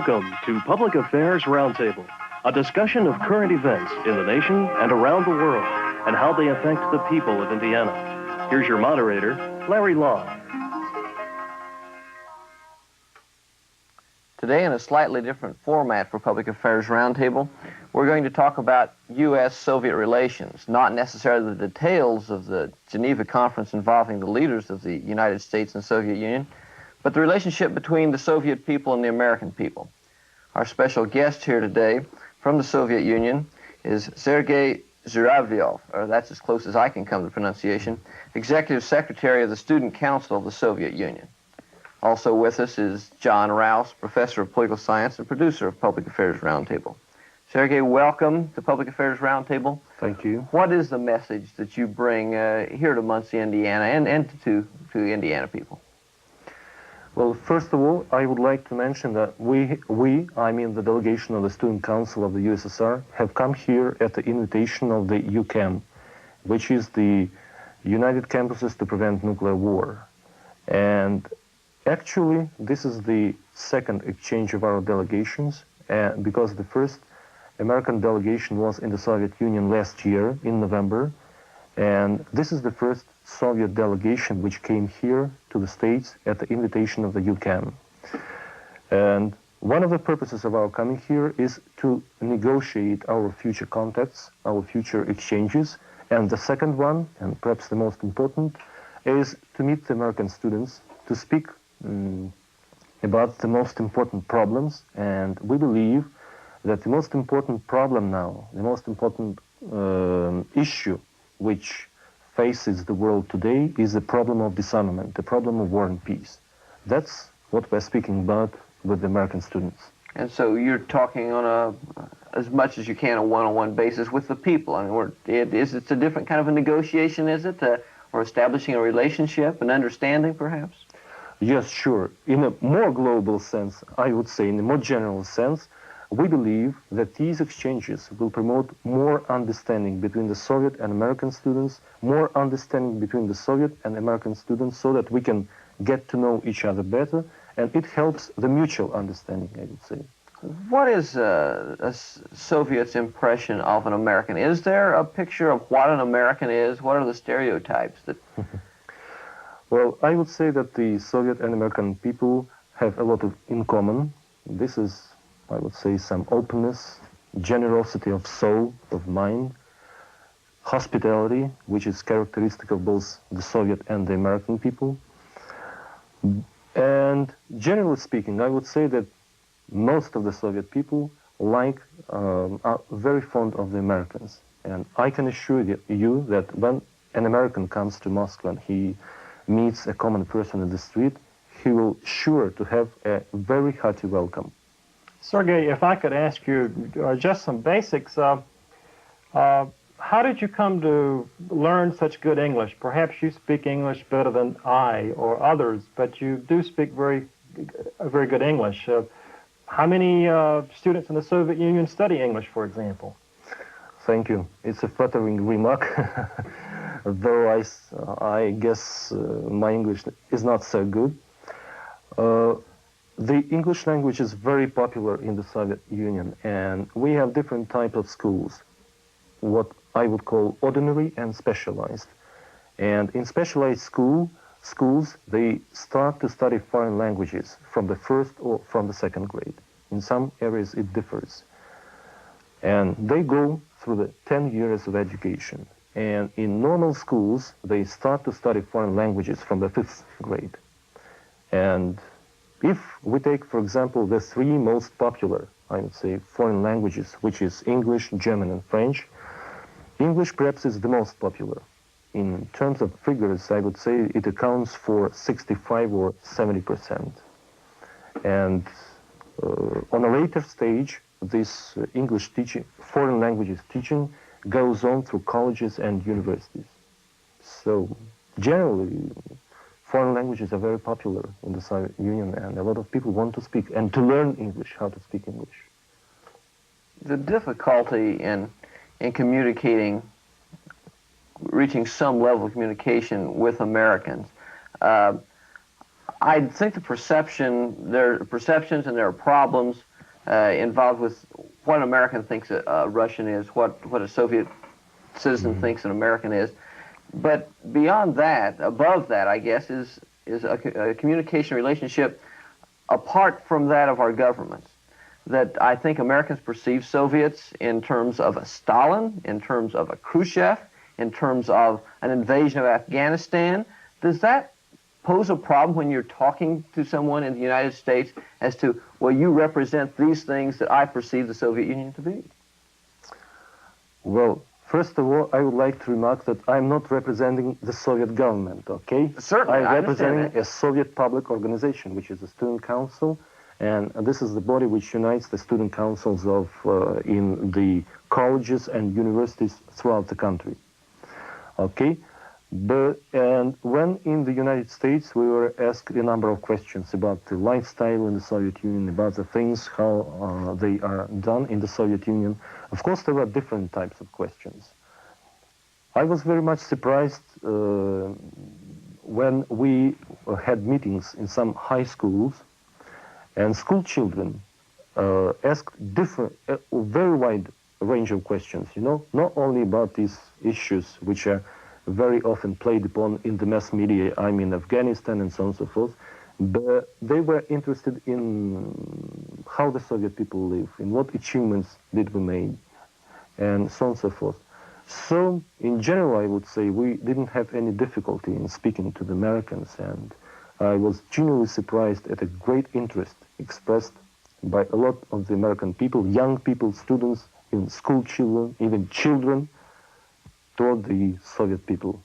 Welcome to Public Affairs Roundtable, a discussion of current events in the nation and around the world and how they affect the people of Indiana. Here's your moderator, Larry Lough. Today, in a slightly different format for Public Affairs Roundtable, we're going to talk about U.S.-Soviet relations, not necessarily the details of the Geneva Conference involving the leaders of the United States and Soviet Union, but the relationship between the Soviet people and the American people. Our special guest here today from the Soviet Union is Scrgey Zhuravlyov, or that's as close as I can come to pronunciation, Executive Secretary of the Student Council of the Soviet Union. Also with us is John Rouse, Professor of Political Science and producer of Public Affairs Roundtable. Scrgey, welcome to Public Affairs Roundtable. Thank you. What is the message that you bring here to Muncie, Indiana, and to Indiana people? Well, first of all, I would like to mention that I mean the delegation of the Student Council of the USSR, have come here at the invitation of the UCAM, which is the United Campuses to Prevent Nuclear War. And actually, this is the second exchange of our delegations, because the first American delegation was in the Soviet Union last year in November, and this is the first Soviet delegation which came here to the States at the invitation of the UCAM. And one of the purposes of our coming here is to negotiate our future contacts, our future exchanges, and the second one, and perhaps the most important, is to meet the American students, to speak about the most important problems. And we believe that the most important problem now, the most important issue which faces the world today is the problem of disarmament, the problem of war and peace. That's what we're speaking about with the American students. And so you're talking on as much as you can, a one-on-one basis with the people. I mean, it's a different kind of a negotiation, is it? Or establishing a relationship, an understanding, perhaps? Yes, sure. In a more global sense, I would say, in a more general sense, we believe that these exchanges will promote more understanding between the Soviet and American students, more understanding between the Soviet and American students, so that we can get to know each other better, and it helps the mutual understanding, I would say. What is a Soviet's impression of an American? Is there a picture of what an American is? What are the stereotypes that... Well, I would say that the Soviet and American people have a lot in common. This is, I would say, some openness, generosity of soul, of mind, hospitality, which is characteristic of both the Soviet and the American people. And generally speaking, I would say that most of the Soviet people are very fond of the Americans. And I can assure you that when an American comes to Moscow and he meets a common person in the street, he will sure to have a very hearty welcome. Scrgey, if I could ask you just some basics. How did you come to learn such good English? Perhaps you speak English better than I or others, but you do speak very good English. How many students in the Soviet Union study English, for example? Thank you. It's a flattering remark, though I guess my English is not so good. The English language is very popular in the Soviet Union, and we have different types of schools, what I would call ordinary and specialized. And in specialized schools, they start to study foreign languages from the first or from the second grade. In some areas it differs. And they go through the 10 years of education. And in normal schools, they start to study foreign languages from the 5th grade. And if we take, for example, the three most popular, I would say, foreign languages, which is English, German, and French, English perhaps is the most popular. In terms of figures, I would say it accounts for 65 or 70%. And on a later stage, this English teaching, foreign languages teaching, goes on through colleges and universities. So generally, foreign languages are very popular in the Soviet Union, and a lot of people want to speak and to learn English, how to speak English. The difficulty in communicating, reaching some level of communication with Americans, I think their perceptions and their problems involved with what an American thinks a Russian is, what a Soviet citizen thinks an American is. But beyond that, above that, I guess, is a communication relationship apart from that of our governments. That I think Americans perceive Soviets in terms of a Stalin, in terms of a Khrushchev, in terms of an invasion of Afghanistan. Does that pose a problem when you're talking to someone in the United States as to, well, you represent these things that I perceive the Soviet Union to be? Well, first of all, I would like to remark that I'm not representing the Soviet government, okay? Certainly, I'm representing a Soviet public organization, which is the Student Council, and this is the body which unites the student councils of in the colleges and universities throughout the country, okay? And when in the United States, we were asked a number of questions about the lifestyle in the Soviet Union, about the things, how they are done in the Soviet Union. Of course, there were different types of questions. I was very much surprised when we had meetings in some high schools, and school children asked a very wide range of questions, you know, not only about these issues which are very often played upon in the mass media, I mean Afghanistan and so on and so forth, but they were interested in how the Soviet people live, in what achievements did we make, and so on and so forth. So, in general, I would say we didn't have any difficulty in speaking to the Americans, and I was genuinely surprised at a great interest expressed by a lot of the American people, young people, students, even school children, even children, toward the Soviet people.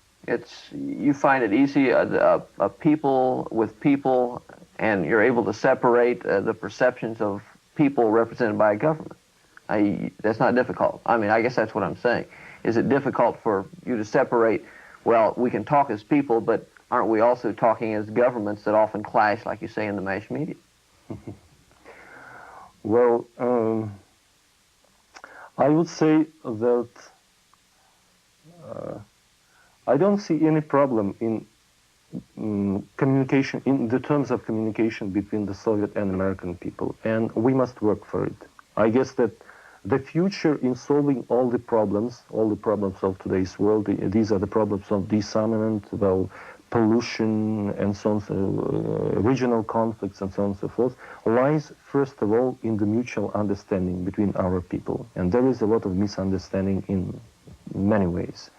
You find it easy, a people with people, and you're able to separate the perceptions of people represented by a government. That's not difficult. I mean, I guess that's what I'm saying. Is it difficult for you to separate, well, we can talk as people, but aren't we also talking as governments that often clash, like you say, in the mass media? Well, I would say that I don't see any problem in communication, in the terms of communication between the Soviet and American people, and we must work for it. I guess that the future in solving all the problems of today's world, these are the problems of disarmament, well, pollution, and so on, regional conflicts, and so on and so forth, lies first of all in the mutual understanding between our people. And there is a lot of misunderstanding in many ways.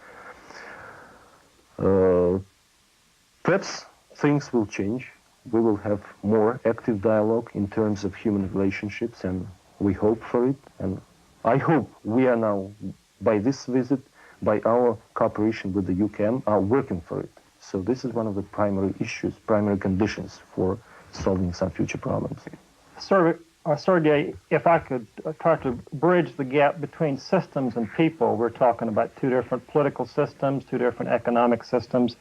Perhaps things will change. We will have more active dialogue in terms of human relationships, and we hope for it. And I hope we are now, by this visit, by our cooperation with the UKM, are working for it. So this is one of the primary issues, primary conditions for solving some future problems. Scrgey, if I could try to bridge the gap between systems and people, we're talking about two different political systems, two different economic systems.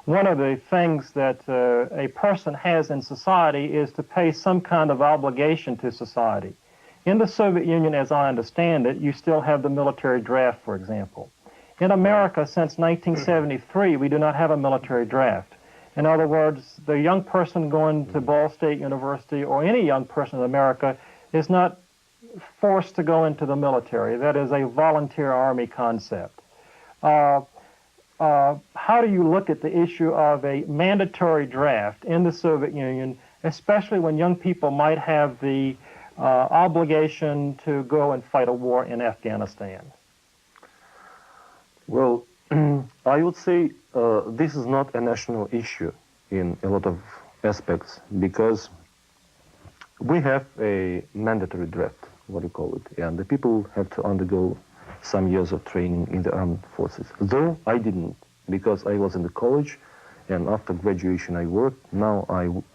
One of the things that a person has in society is to pay some kind of obligation to society. In the Soviet Union, as I understand it, you still have the military draft, for example. In America, since 1973, we do not have a military draft. In other words, the young person going to Ball State University or any young person in America is not forced to go into the military. That is a volunteer army concept. How do you look at the issue of a mandatory draft in the Soviet Union, especially when young people might have the obligation to go and fight a war in Afghanistan? Well, I would say this is not a national issue in a lot of aspects, because we have a mandatory draft, what you call it, and the people have to undergo some years of training in the armed forces. Though I didn't, because I was in the college, and after graduation I worked. Now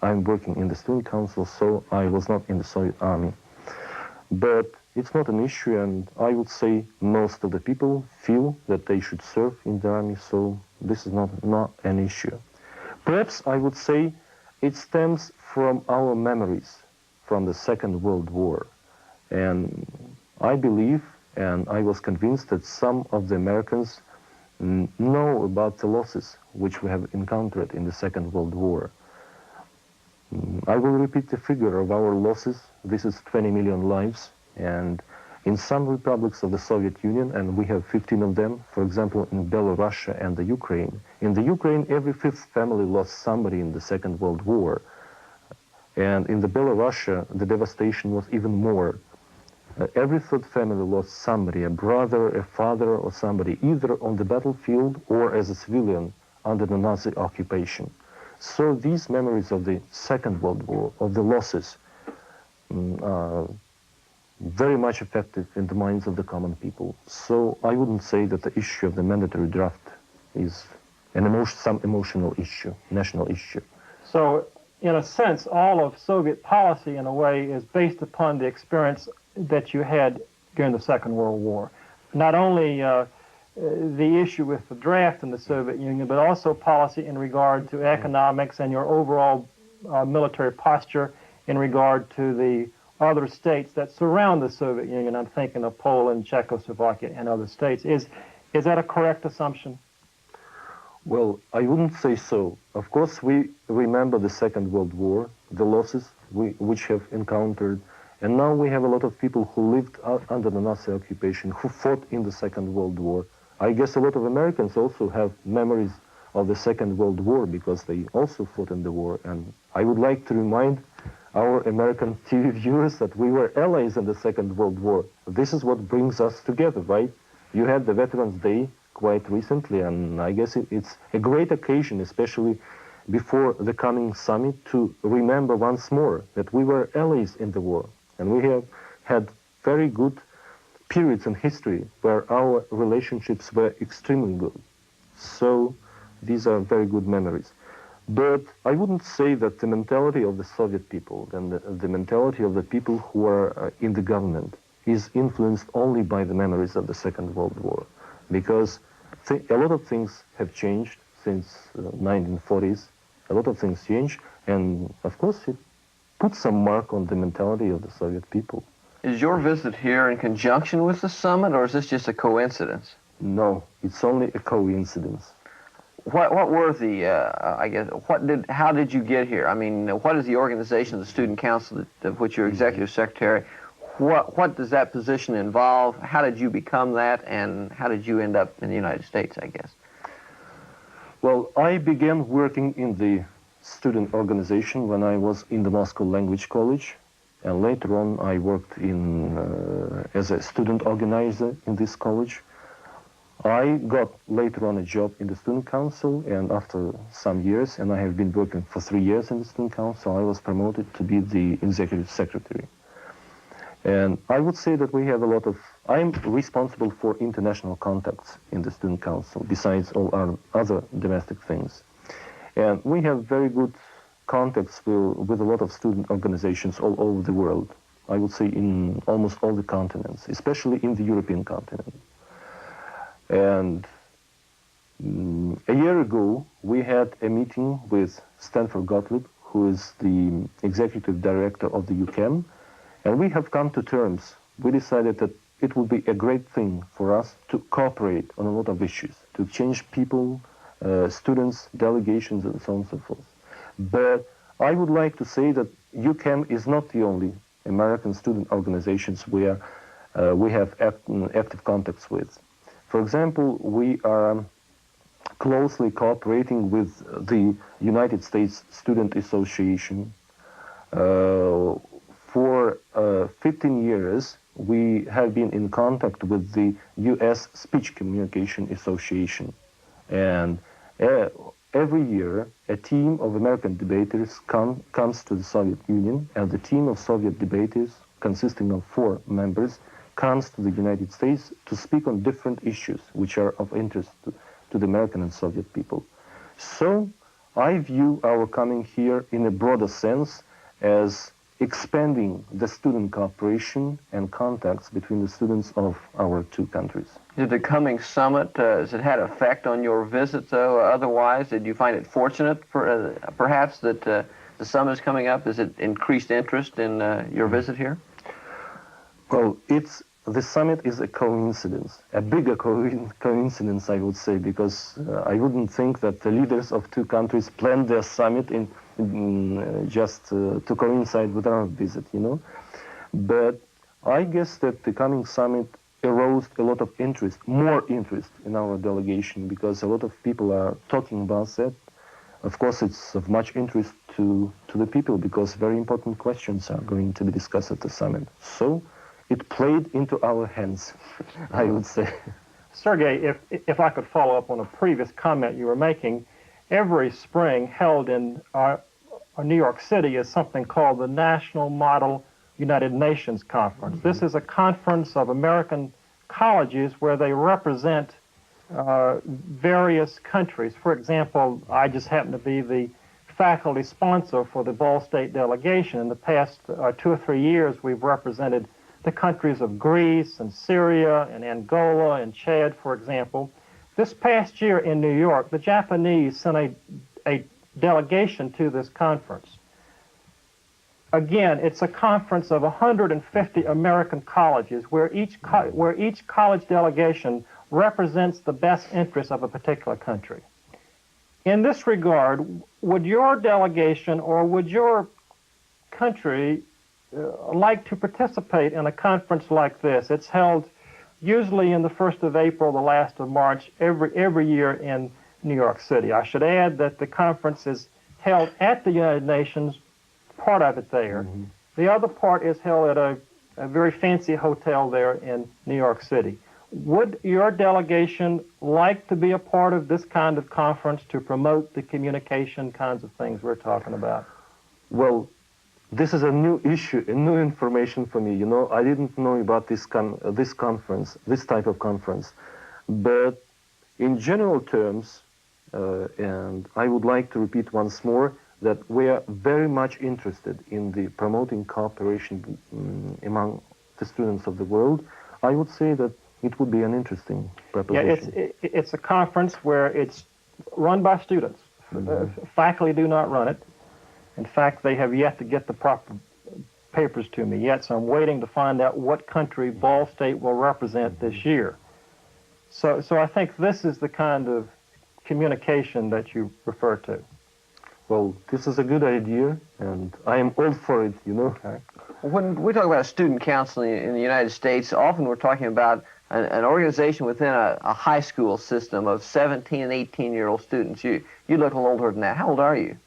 I'm working in the student council, so I was not in the Soviet army. But it's not an issue, and I would say most of the people feel that they should serve in the army, so this is not an issue. Perhaps I would say it stems from our memories from the Second World War. And I believe, and I was convinced, that some of the Americans know about the losses which we have encountered in the Second World War. I will repeat the figure of our losses this is 20 million lives, and in some republics of the Soviet Union, and we have 15 of them, for example, in Belarus and the Ukraine. In the Ukraine, every fifth family lost somebody in the Second World War. And in the Belarus, the devastation was even more. Every third family lost somebody, a brother, a father, or somebody, either on the battlefield or as a civilian under the Nazi occupation. So these memories of the Second World War, of the losses, are very much effective in the minds of the common people. So I wouldn't say that the issue of the mandatory draft is some emotional issue, national issue. So, in a sense, all of Soviet policy, in a way, is based upon the experience that you had during the Second World War. Not only the issue with the draft in the Soviet Union, but also policy in regard to economics and your overall military posture in regard to the other states that surround the Soviet Union. I'm thinking of Poland, Czechoslovakia, and other states. Is that a correct assumption? Well, I wouldn't say so. Of course, we remember the Second World War, the losses which have encountered, and now we have a lot of people who lived under the Nazi occupation, who fought in the Second World War. I guess a lot of Americans also have memories of the Second World War because they also fought in the war. And I would like to remind our American TV viewers that we were allies in the Second World War. This is what brings us together, right? You had the Veterans Day quite recently, and I guess it's a great occasion, especially before the coming summit, to remember once more that we were allies in the war. And we have had very good periods in history where our relationships were extremely good. So these are very good memories. But I wouldn't say that the mentality of the Soviet people and the mentality of the people who are in the government is influenced only by the memories of the Second World War. Because a lot of things have changed since 1940s. A lot of things changed, and of course it put some mark on the mentality of the Soviet people. Is your visit here in conjunction with the summit, or is this just a coincidence? No, it's only a coincidence. What were the, I guess, how did you get here? I mean, what is the organization of the Student Council of which you're executive secretary? What does that position involve? How did you become that, and how did you end up in the United States, I guess? Well, I began working in the student organization when I was in the Moscow Language College, and later on I worked as a student organizer in this college. I got later on a job in the Student Council, and after some years, and I have been working for 3 years in the Student Council, I was promoted to be the executive secretary. And I would say that we have I'm responsible for international contacts in the Student Council, besides all our other domestic things. And we have very good contacts with a lot of student organizations all over the world. I would say in almost all the continents, especially in the European continent. And a year ago, we had a meeting with Stanford Gottlieb, who is the executive director of the UCAM, and we have come to terms. We decided that it would be a great thing for us to cooperate on a lot of issues, to exchange people, students, delegations, and so on and so forth. But I would like to say that UCAM is not the only American student organizations we have active contacts with. For example, we are closely cooperating with the United States Student Association. For 15 years, we have been in contact with the U.S. Speech Communication Association. And every year, a team of American debaters comes to the Soviet Union, and the team of Soviet debaters, consisting of 4 members, comes to the United States to speak on different issues which are of interest to the American and Soviet people. So I view our coming here in a broader sense as expanding the student cooperation and contacts between the students of our 2 countries. Did the coming summit, has it had effect on your visit, though? Otherwise, did you find it fortunate, perhaps, that the summit is coming up? Has it increased interest in your visit here? Well, the summit is a coincidence, a bigger coincidence, I would say, because I wouldn't think that the leaders of 2 countries planned their summit just to coincide with our visit, you know. But I guess that the coming summit aroused a lot of interest, more interest in our delegation, because a lot of people are talking about that. Of course, it's of much interest to the people, because very important questions are going to be discussed at the summit. So it played into our hands, I would say. Scrgey, if I could follow up on a previous comment you were making, every spring held in New York City is something called the National Model United Nations Conference. This is a conference of American colleges where they represent various countries. For example, I just happen to be the faculty sponsor for the Ball State delegation. In the past 2 or 3 years, we've represented the countries of Greece and Syria and Angola and Chad, for example. This past year in New York, the Japanese sent a delegation to this conference. Again, it's a conference of 150 American colleges where each college delegation represents the best interests of a particular country. In this regard, would your delegation or would your country like to participate in a conference like this? It's held usually in the 1st of April, the last of March, every year in New York City. I should add that the conference is held at the United Nations, part of it there. Mm-hmm. The other part is held at a very fancy hotel there in New York City. Would your delegation like to be a part of this kind of conference to promote the communication kinds of things we're talking about? Well, this is a new issue, a new information for me. You know, I didn't know about this conference, this type of conference. But in general terms, and I would like to repeat once more, that we are very much interested in the promoting cooperation among the students of the world. I would say that it would be an interesting proposition. Yeah, it's a conference where it's run by students. Mm-hmm. Faculty do not run it. In fact, they have yet to get the proper papers to me yet, so I'm waiting to find out what country Ball State will represent this year. So I think this is the kind of communication that you refer to. Well, this is a good idea, and I am all for it, you know. Okay. When we talk about student counseling in the United States, often we're talking about an organization within a high school system of 17 and 18-year-old students. You look a little older than that. How old are you?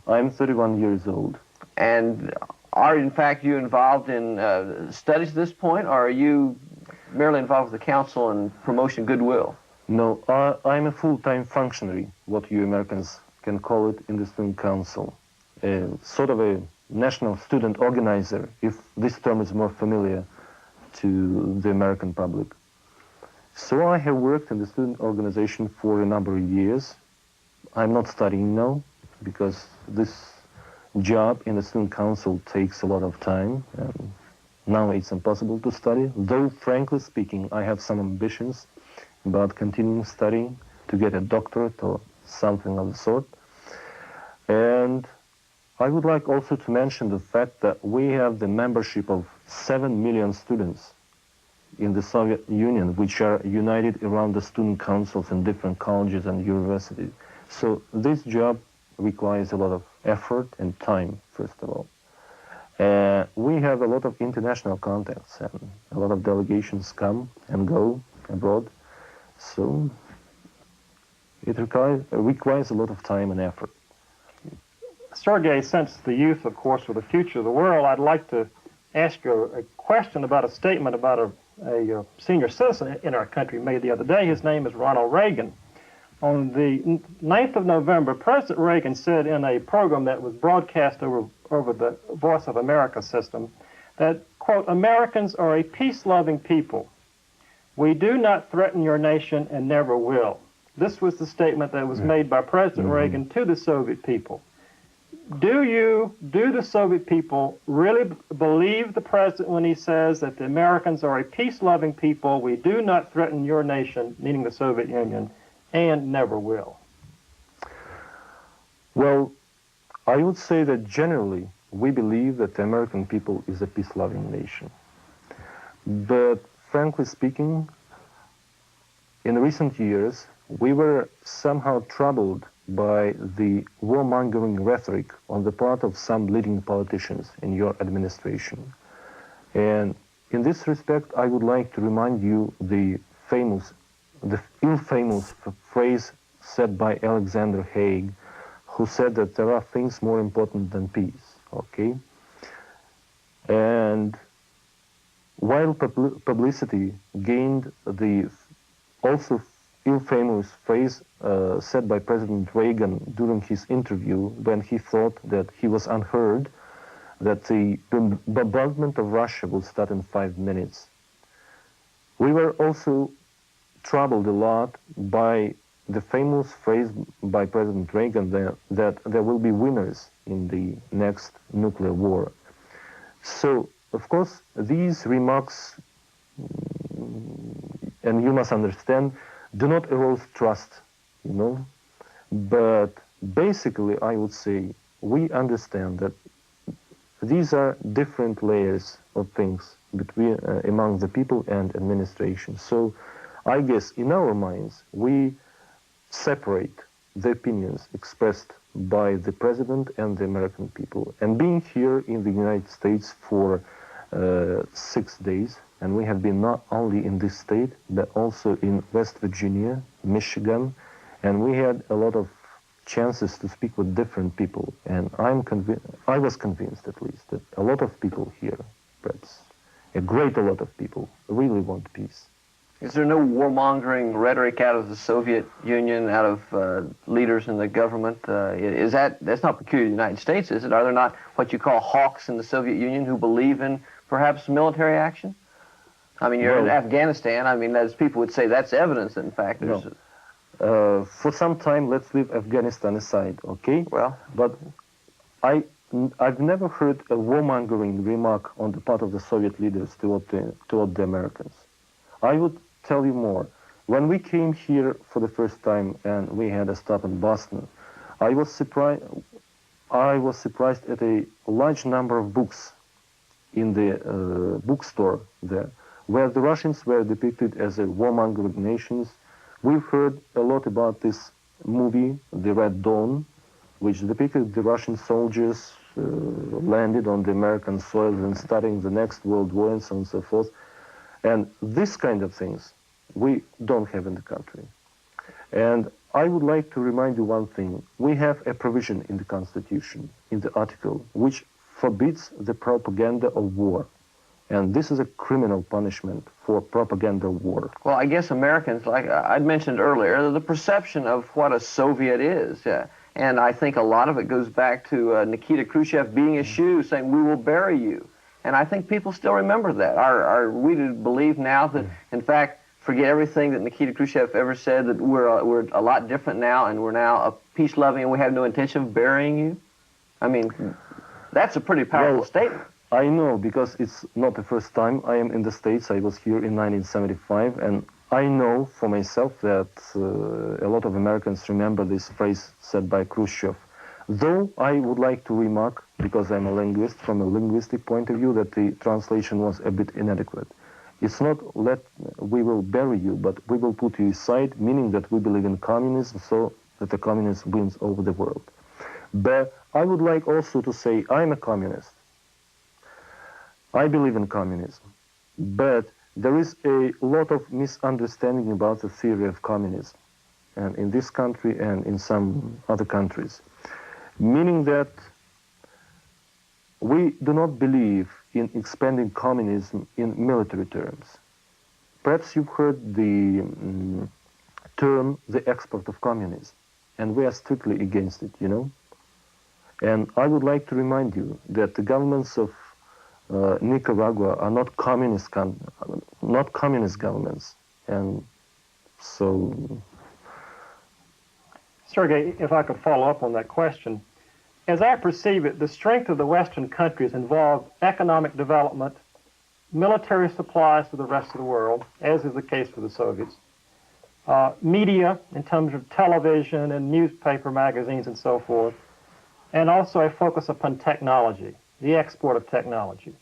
I'm 31 years old. And are, in fact, you involved in studies at this point, or are you merely involved with the council and promotion goodwill? No, I'm a full-time functionary, what you Americans can call it in the student council. Sort of a national student organizer, if this term is more familiar to the American public. So I have worked in the student organization for a number of years. I'm not studying now, because this job in the student council takes a lot of time, and now it's impossible to study, though frankly speaking I have some ambitions about continuing studying to get a doctorate or something of the sort. And I would like also to mention the fact that we have the membership of 7 million students in the Soviet Union, which are united around the student councils in different colleges and universities. So this job requires a lot of effort and time, first of all. We have a lot of international contacts, and a lot of delegations come and go abroad. So it requires a lot of time and effort. Scrgey, since the youth, of course, are the future of the world, I'd like to ask you a question about a statement about a senior citizen in our country made the other day. His name is Ronald Reagan. On the 9th of November, President Reagan said in a program that was broadcast over the Voice of America system that, quote, "Americans are a peace-loving people. We do not threaten your nation and never will." This was the statement that was made by President Reagan to the Soviet people. Do the Soviet people really believe the president when he says that the Americans are a peace-loving people, we do not threaten your nation, meaning the Soviet Union, and never will? Well, I would say that generally we believe that the American people is a peace-loving nation. But frankly speaking, in recent years, we were somehow troubled by the warmongering rhetoric on the part of some leading politicians in your administration. And in this respect, I would like to remind you the ill-famous phrase said by Alexander Haig, who said that there are things more important than peace, okay? And while publicity gained the also ill-famous phrase said by President Reagan during his interview when he thought that he was unheard, that the bombardment of Russia will start in 5 minutes. We were also troubled a lot by the famous phrase by President Reagan that there will be winners in the next nuclear war. So, of course, these remarks, and you must understand, do not erode trust, you know. But basically, I would say, we understand that these are different layers of things between among the people and administration. So I guess in our minds, we separate the opinions expressed by the president and the American people. And being here in the United States for 6 days, and we have been not only in this state, but also in West Virginia, Michigan, and we had a lot of chances to speak with different people. And I was convinced, at least, that a lot of people here, perhaps a lot of people, really want peace. Is there no warmongering rhetoric out of the Soviet Union, out of leaders in the government? That's not peculiar to the United States, is it? Are there not what you call hawks in the Soviet Union who believe in perhaps military action? I mean, you're in Afghanistan. I mean, as people would say, that's evidence that, in fact, there's... No. For some time, let's leave Afghanistan aside, okay? Well... But I've never heard a warmongering remark on the part of the Soviet leaders toward the Americans. I would tell you more. When we came here for the first time and we had a stop in Boston, I was surprised at a large number of books in the bookstore there, where the Russians were depicted as a warmongering nations. We've heard a lot about this movie, The Red Dawn, which depicted the Russian soldiers landed on the American soil and starting the next World War and so on and so forth. And this kind of things we don't have in the country. And I would like to remind you one thing. We have a provision in the Constitution, in the article, which forbids the propaganda of war. And this is a criminal punishment for propaganda war. Well, I guess Americans, like I'd mentioned earlier, the perception of what a Soviet is. And I think a lot of it goes back to Nikita Khrushchev being eschewed, saying, "We will bury you." And I think people still remember that. Are we to believe now that, in fact, forget everything that Nikita Khrushchev ever said, that we're a lot different now, and we're now a peace-loving, and we have no intention of burying you? I mean, that's a pretty powerful statement. I know, because it's not the first time I am in the States. I was here in 1975, and I know for myself that a lot of Americans remember this phrase said by Khrushchev. Though I would like to remark, because I'm a linguist, from a linguistic point of view, that the translation was a bit inadequate. It's not we will bury you, but we will put you aside, meaning that we believe in communism, so that the communism wins over the world. But I would like also to say I'm a communist. I believe in communism. But there is a lot of misunderstanding about the theory of communism, and in this country and in some other countries. Meaning that we do not believe in expanding communism in military terms. Perhaps you've heard the term, the export of communism, and we are strictly against it, you know. And I would like to remind you that the governments of Nicaragua are not communist governments, and so... Scrgey, if I could follow up on that question. As I perceive it, the strength of the Western countries involve economic development, military supplies to the rest of the world, as is the case for the Soviets, media in terms of television and newspaper magazines and so forth, and also a focus upon technology, the export of technology.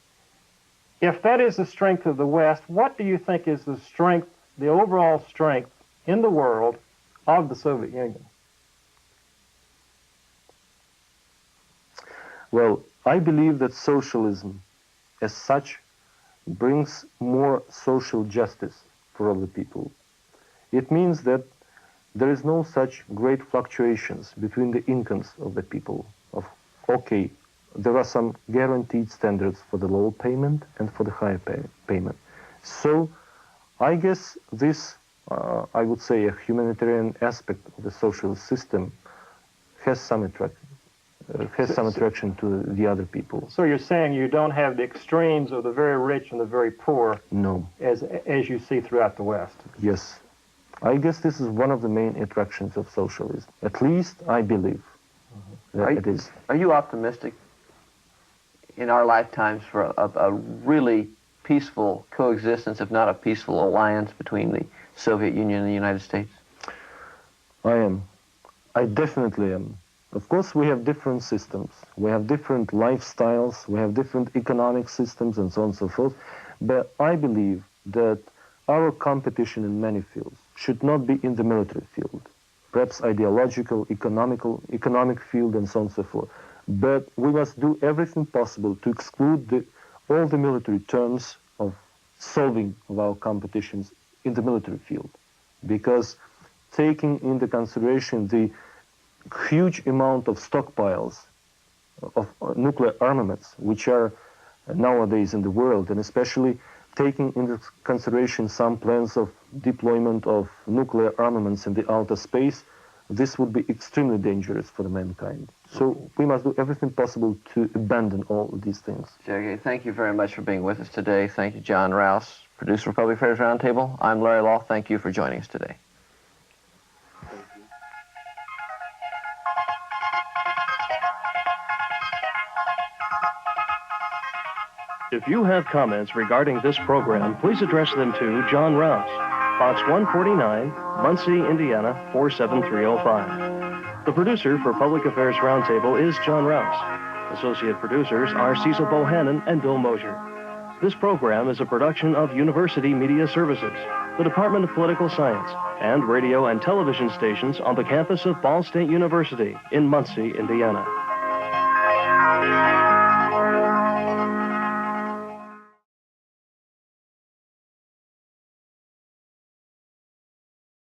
If that is the strength of the West, what do you think is the strength, the overall strength in the world of the Soviet Union? Well, I believe that socialism as such brings more social justice for all the people. It means that there is no such great fluctuations between the incomes of the people. Okay, there are some guaranteed standards for the low payment and for the higher payment. So I guess this, I would say, a humanitarian aspect of the social system has some attraction to the other people. So you're saying you don't have the extremes of the very rich and the very poor. No. As you see throughout the West. Yes. I guess this is one of the main attractions of socialism. At least I believe that it is. Are you optimistic in our lifetimes for a really peaceful coexistence, if not a peaceful alliance between the Soviet Union and the United States? I am. I definitely am. Of course, we have different systems. We have different lifestyles. We have different economic systems and so on and so forth. But I believe that our competition in many fields should not be in the military field, perhaps ideological, economic field, and so on and so forth. But we must do everything possible to exclude all the military terms of solving of our competitions in the military field, because taking into consideration the huge amount of stockpiles of nuclear armaments which are nowadays in the world, and especially taking into consideration some plans of deployment of nuclear armaments in the outer space, this would be extremely dangerous for mankind. So we must do everything possible to abandon all of these things. Scrgey, thank you very much for being with us today. Thank you, John Rouse, producer of Public Affairs Roundtable. I'm Larry Lough. Thank you for joining us today. If you have comments regarding this program, please address them to John Rouse, Box 149, Muncie, Indiana, 47305. The producer for Public Affairs Roundtable is John Rouse. Associate producers are Cecil Bohannon and Bill Mosier. This program is a production of University Media Services, the Department of Political Science, and radio and television stations on the campus of Ball State University in Muncie, Indiana.